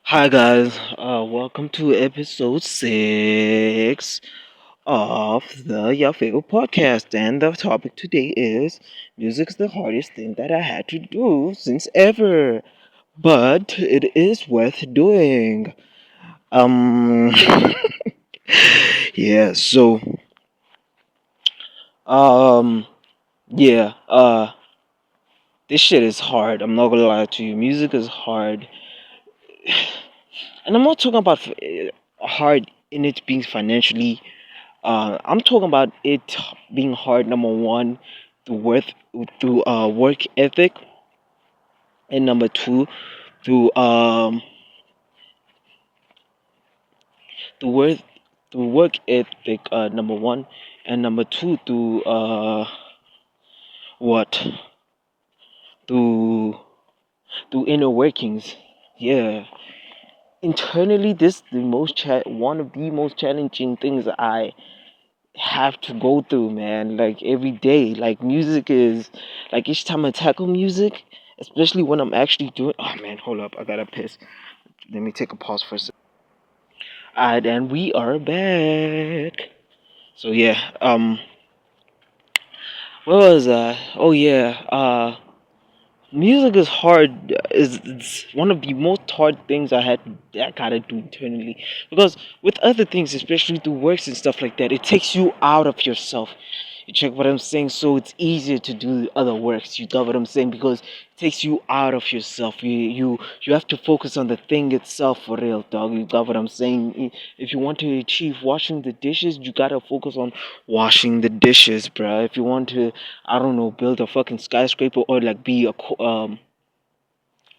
Hi guys, welcome to episode 6 of the Yafeu podcast, and the topic today is music's the hardest thing that I had to do since ever, but it is worth doing. Um, yeah, so, um, yeah, this shit is hard. I'm not gonna lie to you. Music is hard, and I'm not talking about hard in it being financially. I'm talking about it being hard. Number one, through work ethic, and number two, through the work through work ethic. Number one, and number two, through what through through inner workings. Yeah, internally, this one of the most challenging things I have to go through, man. Like every day, like music is like each time I tackle music, especially when I'm actually doing. Oh man, hold up, I gotta piss. Let me take a pause for a second. Alright, and we are back. So yeah, what was Oh yeah, music is hard. Is It's one of the most hard things I gotta do internally, because with other things, especially through works and stuff like that, it takes you out of yourself. You check what I'm saying? So it's easier to do other works. You got what I'm saying? Because it takes you out of yourself. You have to focus on the thing itself for real, dog. You got what I'm saying? If you want to achieve washing the dishes, you gotta focus on washing the dishes, bruh. If you want to, I don't know, build a fucking skyscraper, or like be a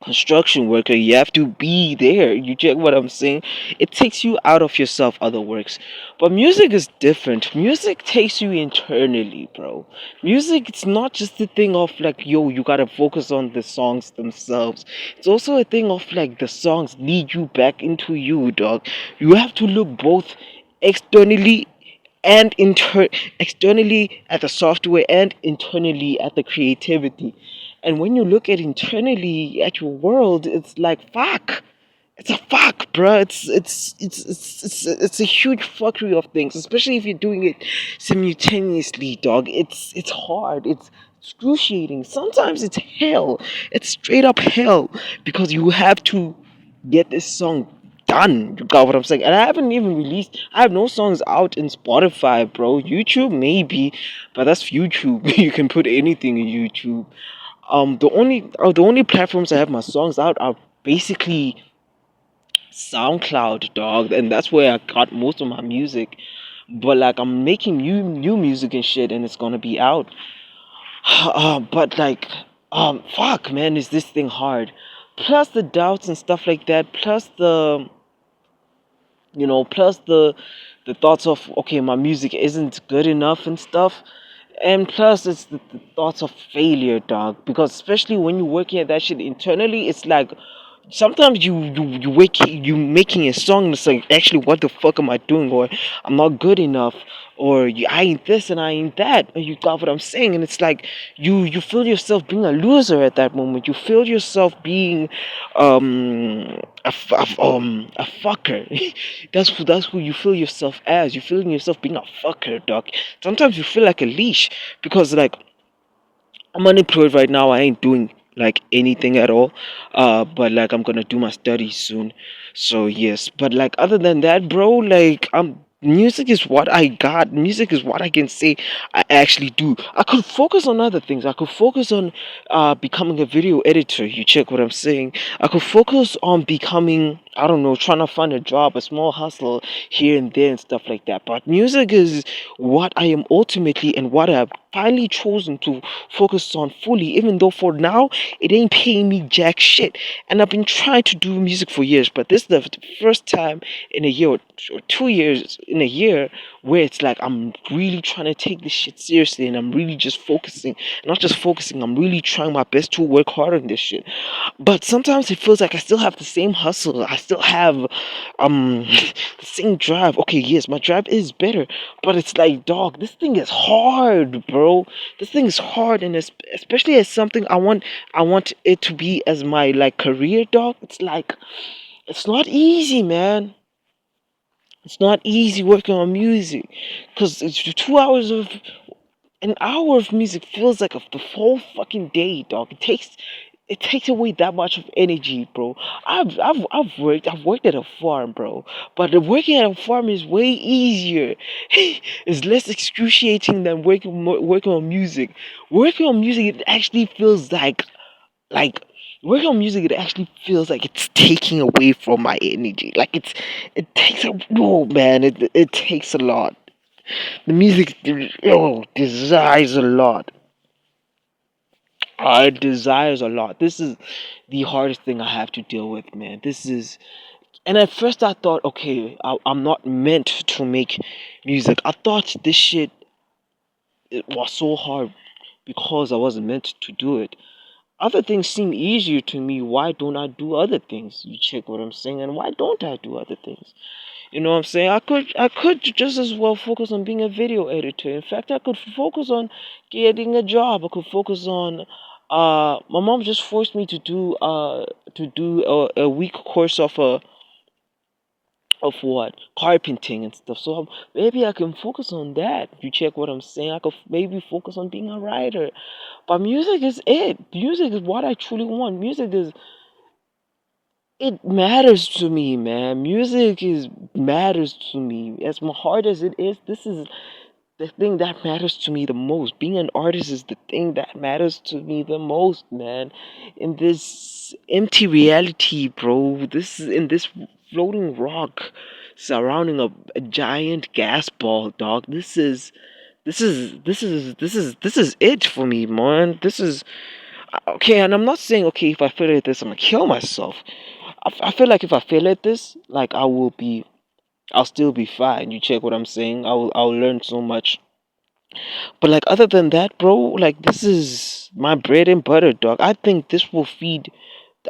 construction worker, you have to be there. You check what I'm saying? It takes you out of yourself, other works. But music is different. Music takes you internally, bro. Music, it's not just the thing of like, yo, you gotta focus on the songs themselves. It's also a thing of like the songs lead you back into you, dog. You have to look both externally and externally at the software and internally at the creativity. And when you look at internally at your world, it's like fuck. It's a fuck, bruh. It's a huge fuckery of things, especially if you're doing it simultaneously, dog. It's hard. It's excruciating. Sometimes it's hell. It's straight up hell, because you have to get this song done. You got what I'm saying? And I haven't even released. I have no songs out in Spotify, bro. YouTube maybe, but that's YouTube. You can put anything in YouTube. The only platforms I have my songs out are basically SoundCloud, dog, and that's where I got most of my music. But like I'm making new music and shit, and it's gonna be out. But like, fuck, man, is this thing hard? Plus the doubts and stuff like that. Plus the thoughts of, okay, my music isn't good enough and stuff. And plus it's the thoughts of failure, dog, because especially when you're working at that shit internally, it's like sometimes you making a song and it's like, actually, what the fuck am I doing? Or I'm not good enough, or I ain't this and I ain't that, and you got what I'm saying. And it's like you feel yourself being a loser at that moment. You feel yourself being a fucker. That's who you feel yourself as. You feeling yourself being a fucker, dog. Sometimes you feel like a leash, because like I'm unemployed right now. I ain't doing like anything at all. But like I'm gonna do my studies soon. So yes. But like other than that, bro, like music is what I got. Music is what I can say I actually do. I could focus on other things. I could focus on becoming a video editor. You check what I'm saying? I could focus on becoming, I don't know, trying to find a job, a small hustle here and there and stuff like that. But music is what I am ultimately, and what I've finally chosen to focus on fully, even though for now it ain't paying me jack shit. And I've been trying to do music for years, but this is the first time in a year, or 2 years in a year, where it's like I'm really trying to take this shit seriously, and I'm really just focusing. Not just focusing, I'm really trying my best to work hard on this shit. But sometimes it feels like I still have the same hustle. I still have the same drive. Okay, yes, my drive is better, but it's like, dog, this thing is hard, bro. This thing is hard, and especially as something I want it to be as my like career, dog. It's not easy, man. It's not easy working on music, because it's 2 hours of an hour of music feels like the whole fucking day, dog. It takes away that much of energy, bro. I've worked at a farm, bro. But the working at a farm is way easier. It's less excruciating than working on music. Working on music, it actually feels like working on music. It actually feels like it's taking away from my energy. Like it takes a whoa, man. It takes a lot. The music, desires a lot. It desires a lot. This is the hardest thing I have to deal with, man. And at first I thought, okay, I'm not meant to make music. I thought this shit, it was so hard because I wasn't meant to do it. Other things seem easier to me. Why don't I do other things? You check what I'm saying, and why don't I do other things? You know what I'm saying? I could just as well focus on being a video editor. In fact, I could focus on getting a job. I could focus on my mom just forced me to do a week course of what? Carpenting and stuff. So maybe I can focus on that. You check what I'm saying? I could maybe focus on being a writer. But music is it. Music is what I truly want. Music is it matters to me, man. Music is matters to me. As hard as it is, this is the thing that matters to me the most. Being an artist is the thing that matters to me the most, man. In this empty reality, bro. This is in this floating rock surrounding a giant gas ball, dog. This is it for me, man. This is okay, and I'm not saying okay if I fail at this, I'm gonna kill myself. I feel like if I fail at this, like I'll still be fine. You check what I'm saying? I'll learn so much. But like other than that, bro, like this is my bread and butter, dog. I think this will feed.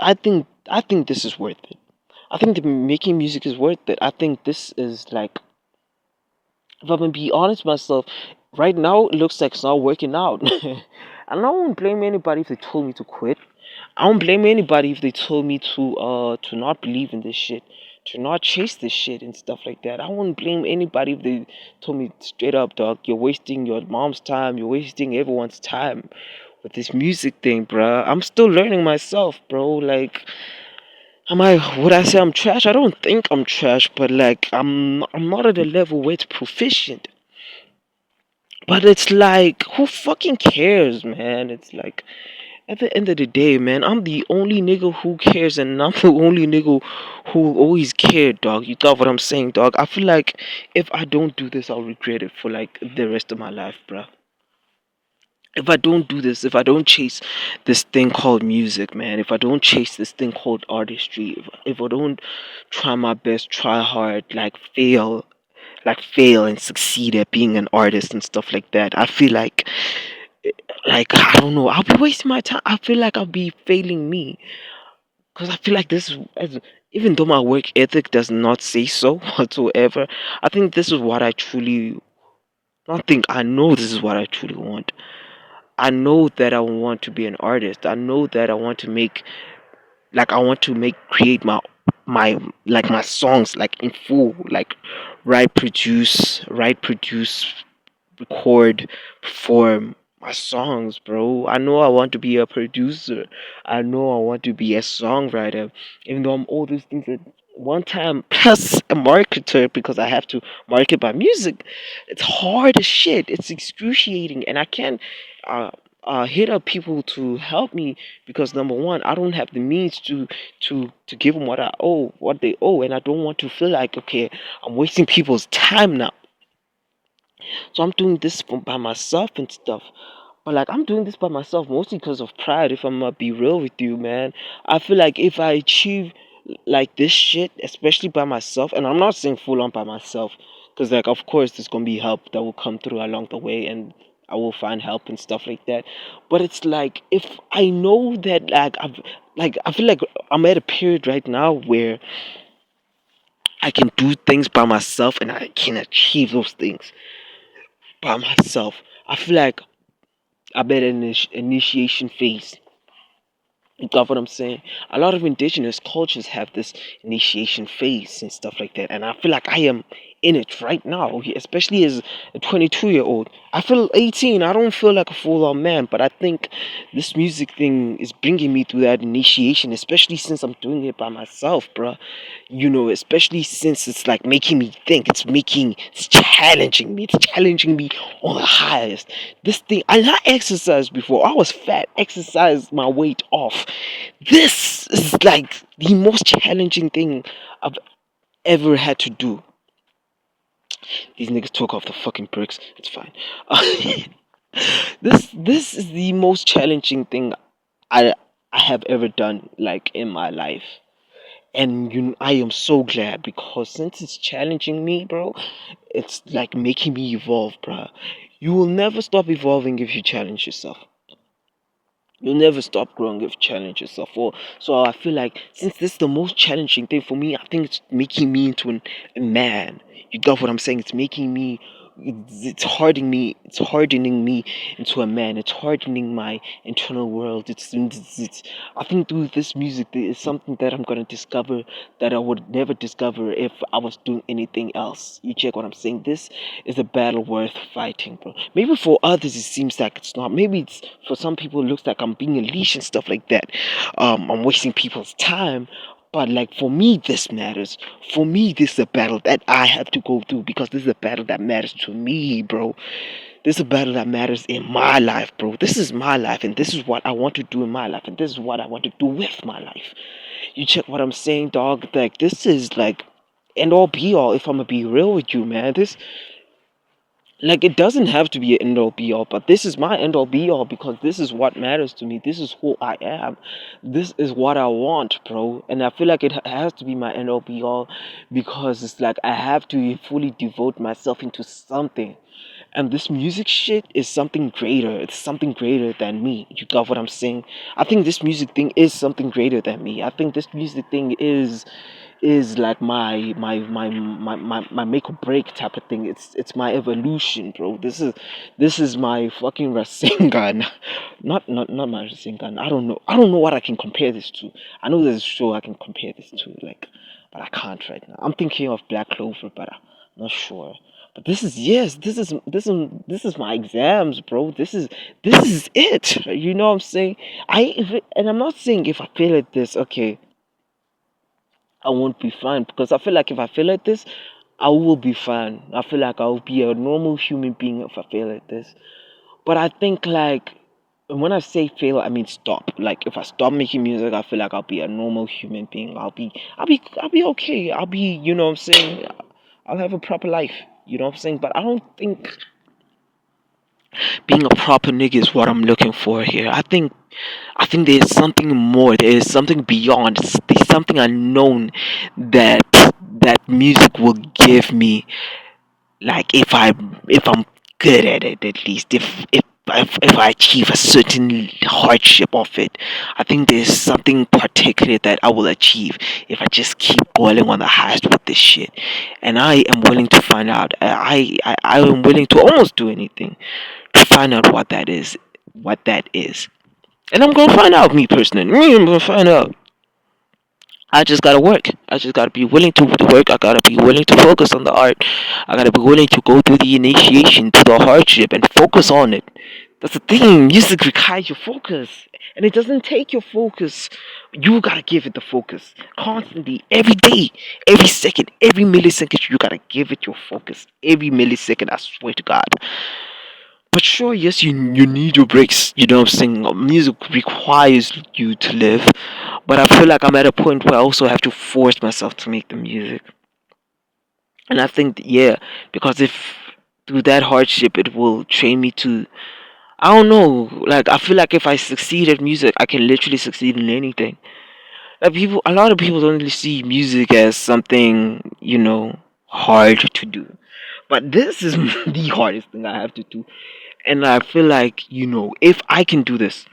I think this is worth it. I think that making music is worth it. I think this is like, if I'm gonna be honest with myself, right now it looks like it's not working out. And I won't blame anybody if they told me to quit. I don't blame anybody if they told me to not believe in this shit, to not chase this shit and stuff like that. I wouldn't blame anybody if they told me straight up, dog, you're wasting your mom's time, you're wasting everyone's time with this music thing, bruh. I'm still learning myself, bro. Like, would I say I'm trash? I don't think I'm trash, but like I'm not at a level where it's proficient. But it's like, who fucking cares, man? It's like, at the end of the day, man, I'm the only nigga who cares, and I'm the only nigga who always cared, dog. You got what I'm saying, dog? I feel like if I don't do this, I'll regret it for like the rest of my life, bruh. If I don't do this, if I don't chase this thing called music, man, if I don't chase this thing called artistry, if I don't try my best, try hard, like fail and succeed at being an artist and stuff like that, I feel like I don't know, I'll be wasting my time. I feel like I'll be failing me, because I feel like even though my work ethic does not say so whatsoever, I think this is what I truly not think. I know this is what I truly want. I know that I want to be an artist. I know that I want to create my songs like in full, like write, produce, record, perform my songs, bro. I know I want to be a producer. I know I want to be a songwriter. Even though I'm all these things at one time, plus a marketer because I have to market my music. It's hard as shit. It's excruciating, and I can't uh, hit up people to help me because number one, I don't have the means to give them what they owe, and I don't want to feel like okay, I'm wasting people's time now. So I'm doing this by myself and stuff. But like I'm doing this by myself mostly because of pride. If I'm gonna be real with you, man, I feel like if I achieve like this shit, especially by myself, and I'm not saying full on by myself, because like of course there's gonna be help that will come through along the way, and I will find help and stuff like that. But it's like if I know that I feel like I'm at a period right now where I can do things by myself and I can achieve those things by myself. I feel like I'm at an initiation phase You got what I'm saying? A lot of indigenous cultures have this initiation phase and stuff like that, and I feel like I am in it right now, especially as a 22-year-old. I feel 18. I don't feel like a full-on man, but I think this music thing is bringing me through that initiation, especially since I'm doing it by myself, bruh. Especially since it's like making me think. It's challenging me on the highest. This thing, I not exercised before. I was fat, exercised my weight off. This is like the most challenging thing I've ever had to do. These niggas took off the fucking bricks. It's fine. This is the most challenging thing I I have ever done like in my life. And I am so glad because since it's challenging me, bro, it's like making me evolve, bro. You will never stop evolving if you challenge yourself. You'll never stop growing if you challenge yourself. So I feel like since this is the most challenging thing for me, I think it's making me into a man. You got what I'm saying? It's making me. It's hardening me. It's hardening me into a man. It's hardening my internal world. I think through this music, there is something that I'm gonna discover that I would never discover if I was doing anything else. You check what I'm saying? This is a battle worth fighting, bro. Maybe for others it seems like it's not. Maybe it's for some people it looks like I'm being a leash and stuff like that. I'm wasting people's time. But like for me, this matters. For me, this is a battle that I have to go through because this is a battle that matters to me, bro. This is a battle that matters in my life, bro. This is my life, and this is what I want to do in my life, and this is what I want to do with my life. You check what I'm saying, dog? Like this is like end all be all. If I'm gonna be real with you, man, this like it doesn't have to be an end all be all, but this is my end all be all because this is what matters to me. This is who I am. This is what I want, bro. And I feel like it has to be my end all be all because it's like I have to fully devote myself into something. And this music shit is something greater. It's something greater than me. You got what I'm saying? I think this music thing is something greater than me. I think this music thing is like my make or break type of thing. It's my evolution, bro. This is my fucking Rasengan. Not my Rasengan. I don't know what I can compare this to. I know there's a show I can compare this to, like, but I can't right now. I'm thinking of Black Clover, but I'm not sure. But this is yes, this is my exams, bro. This is it. You know what I'm saying? And I'm not saying if I fail at this, okay, I won't be fine because I feel like if I fail at this, I will be fine. I feel like I'll be a normal human being if I fail at this. But I think like when I say fail, I mean stop. Like if I stop making music, I feel like I'll be a normal human being. I'll be okay. I'll be, you know what I'm saying? I'll have a proper life. You know what I'm saying? But I don't think being a proper nigga is what I'm looking for here. I think there's something more. There's something beyond. There's something unknown that that music will give me. Like if I'm good at it, at least if I achieve a certain hardship of it, I think there's something particular that I will achieve if I just keep going on the highest with this shit. And I am willing to find out. I am willing to almost do anything to find out what that is. What that is. And I'm gonna find out, me personally. I'm gonna find out. I just gotta work. I just gotta be willing to work. I gotta be willing to focus on the art. I gotta be willing to go through the initiation, to the hardship, and focus on it. That's the thing. Music requires your focus, and it doesn't take your focus. You gotta give it the focus constantly, every day, every second, every millisecond. You gotta give it your focus every millisecond. I swear to God. But sure, yes, you need your breaks. You know what I'm saying? Music requires you to live. But I feel like I'm at a point where I also have to force myself to make the music. And I think, yeah, because if through that hardship, it will train me to. I don't know. Like, I feel like if I succeed at music, I can literally succeed in anything. Like, a lot of people don't really see music as something, hard to do. But this is the hardest thing I have to do. And I feel like, if I can do this,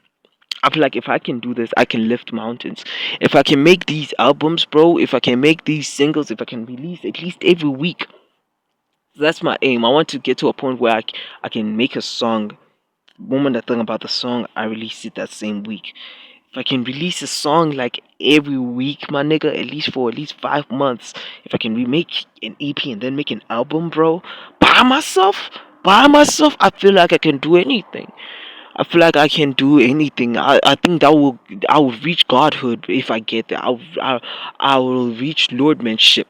I feel like if I can do this, I can lift mountains. If I can make these albums, bro, if I can make these singles, if I can release at least every week, that's my aim. I want to get to a point where I can make a song. The moment I think about the song, I release it that same week. If I can release a song like every week, my nigga, at least for at least 5 months, if I can remake an EP and then make an album, bro, by myself, I feel like I can do anything. I feel like I can do anything. I think I will reach godhood if I get there. I will reach lordmanship.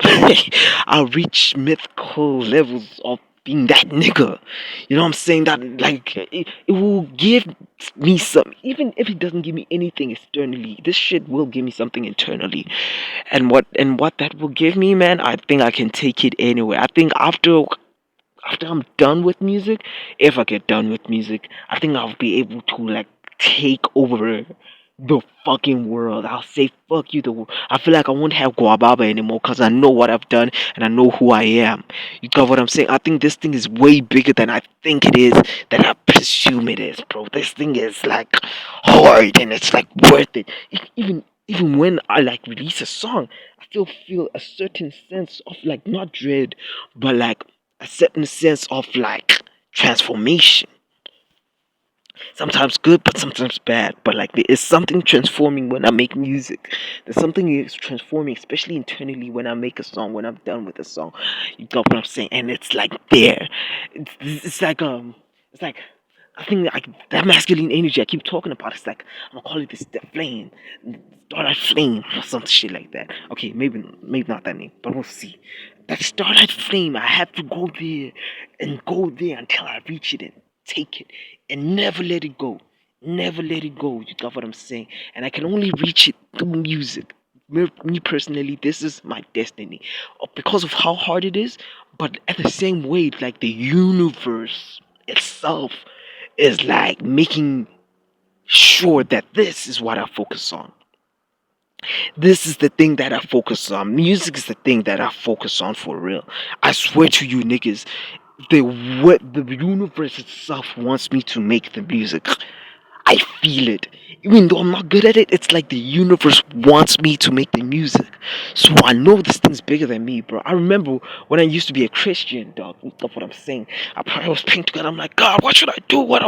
I'll reach mythical levels of being that nigga. You know what I'm saying? That like it will give me some, even if it doesn't give me anything externally, this shit will give me something internally. And what that will give me, man, I think I can take it anywhere. I think after I'm done with music, if I get done with music, I think I'll be able to like take over the fucking world. I'll say fuck you. I feel like I won't have Guababa anymore because I know what I've done and I know who I am. You got what I'm saying? I think this thing is way bigger than I think it is, than I presume it is, bro. This thing is like hard and it's like worth it. Even when I like release a song, I still feel a certain sense of like not dread, but like a certain sense of like transformation. Sometimes good, but sometimes bad. But like there is something transforming when I make music. There's something is transforming, especially internally when I make a song. When I'm done with a song, you got what I'm saying, and it's like there. It's like it's like I think like that masculine energy I keep talking about. It's like I'm gonna call it this the flame, starlight flame, or some shit like that. Okay, maybe not that name, but we'll see. That starlight flame, I have to go there and go there until I reach it and take it and never let it go. Never let it go. You got what I'm saying? And I can only reach it through music. Me personally, this is my destiny because of how hard it is. But at the same way, like the universe itself is like making sure that this is what I focus on. This is the thing that I focus on. Music is the thing that I focus on for real. I swear to you niggas, the universe itself wants me to make the music. I feel it. Even though I'm not good at it, it's like the universe wants me to make the music. So I know this thing's bigger than me, bro. I remember when I used to be a Christian, dog. That's what I'm saying. I was praying to God. I'm like, God, what should I do? What?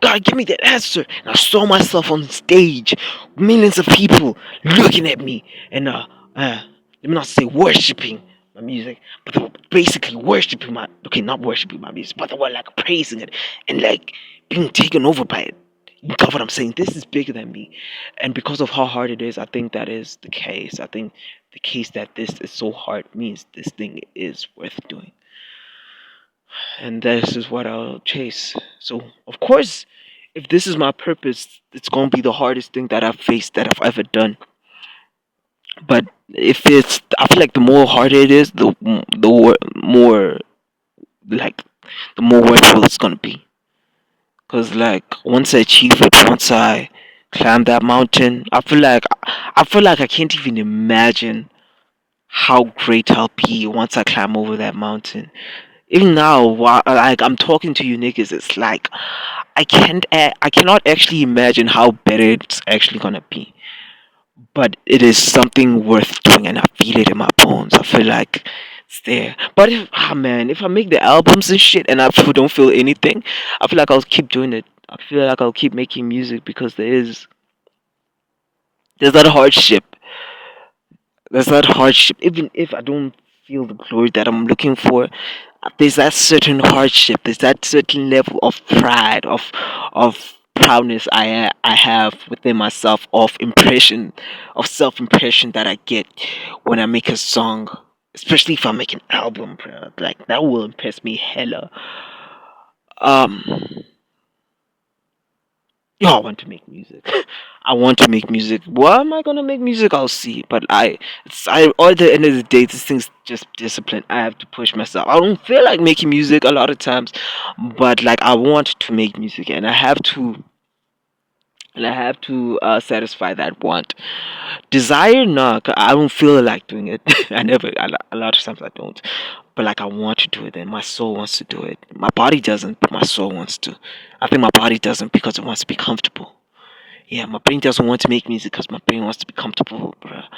God, give me that answer. And I saw myself on stage, millions of people looking at me, and let me not say worshiping my music, but they were basically worshiping my, okay, not worshiping my music, but they were like praising it and like being taken over by it. You got what I'm saying? This is bigger than me. And because of how hard it is, I think that is the case. I think the case that this is so hard means this thing is worth doing. And this is what I'll chase. So, of course, if this is my purpose, it's going to be the hardest thing that I've faced, that I've ever done. But if it's, I feel like the more harder it is, more, like, the more worthwhile it's going to be. Cause like once I achieve it, once I climb that mountain, I feel like I can't even imagine how great I'll be once I climb over that mountain. Even now, while like I'm talking to you niggas, it's like I cannot actually imagine how better it's actually gonna be. But it is something worth doing, and I feel it in my bones. I feel like it's there. But if man, if I make the albums and shit, and I don't feel anything, I feel like I'll keep doing it. I feel like I'll keep making music because there's that hardship. There's that hardship. Even if I don't feel the glory that I'm looking for, there's that certain hardship. There's that certain level of pride, of proudness I have within myself, of impression, of self impression that I get when I make a song. Especially if I make an album, bro. Like that will impress me hella. Um, Yo, I want to make music. I want to make music. Why am I gonna make music? I'll see. But at the end of the day, this thing's just discipline. I have to push myself. I don't feel like making music a lot of times, but like I want to make music, and I have to satisfy that want. Desire, nah, 'cause I don't feel like doing it. I never. A lot of times I don't. But like I want to do it, and my soul wants to do it. My body doesn't, but my soul wants to. I think my body doesn't because it wants to be comfortable. Yeah, my brain doesn't want to make music because my brain wants to be comfortable, bruh.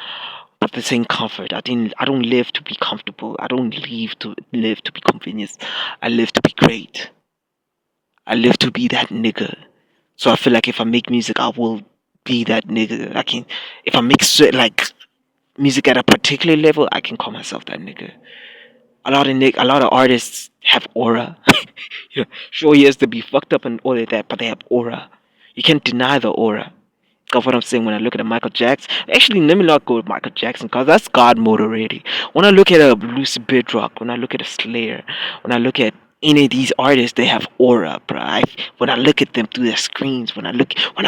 But this ain't comfort. I don't live to be comfortable. I don't live to be convenient. I live to be great. I live to be that nigga. So I feel like if I make music, I will be that nigga. I can, if I make like music at a particular level, I can call myself that nigga. A lot of artists have aura. Sure, yes, they be fucked up and all of that, but they have aura. You can't deny the aura. That's what I'm saying when I look at a Michael Jackson. Actually, let me not go with Michael Jackson because that's God mode already. When I look at a Lucy Bedrock, when I look at a Slayer, when I look at any of these artists, they have aura, bro. When I look at them through their screens, when I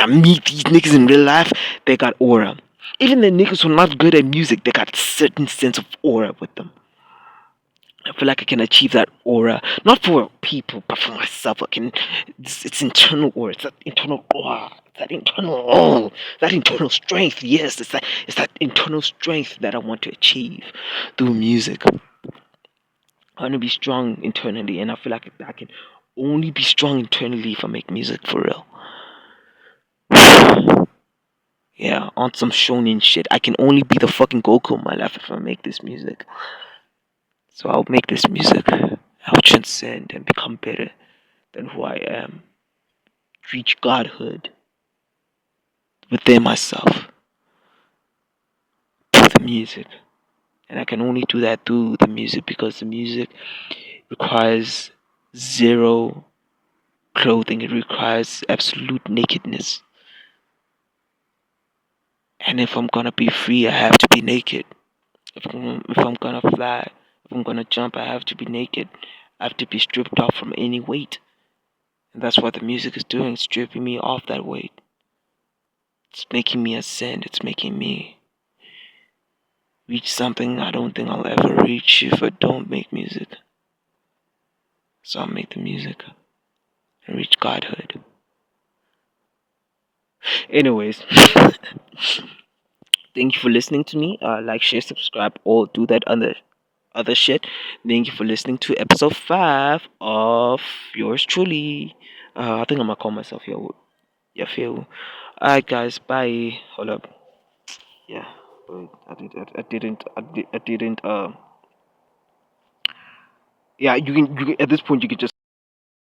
meet these niggas in real life, they got aura. Even the niggas who are not good at music, they got a certain sense of aura with them. I feel like I can achieve that aura, not for people, but for myself. I can. It's internal aura. It's that internal aura. That internal strength. Yes, It's that internal strength that I want to achieve through music. I want to be strong internally, and I feel like I can only be strong internally if I make music for real. Yeah, on some shonen shit. I can only be the fucking Goku in my life if I make this music. So I'll make this music. I'll transcend and become better than who I am. Reach godhood within myself through the music. And I can only do that through the music because the music requires zero clothing, it requires absolute nakedness. And if I'm gonna be free, I have to be naked. If I'm gonna fly, if I'm gonna jump, I have to be naked. I have to be stripped off from any weight. And that's what the music is doing, it's stripping me off that weight. It's making me ascend, it's making me reach something I don't think I'll ever reach if I don't make music. So I'll make the music and reach godhood. Anyways, thank you for listening to me. Like, share, subscribe, or do that other shit. Thank you for listening to episode 5 of yours truly. I think I'm gonna call myself Yafeu. Alright, guys, bye. Hold up. Yeah, wait, I didn't. Yeah, you can at this point you can just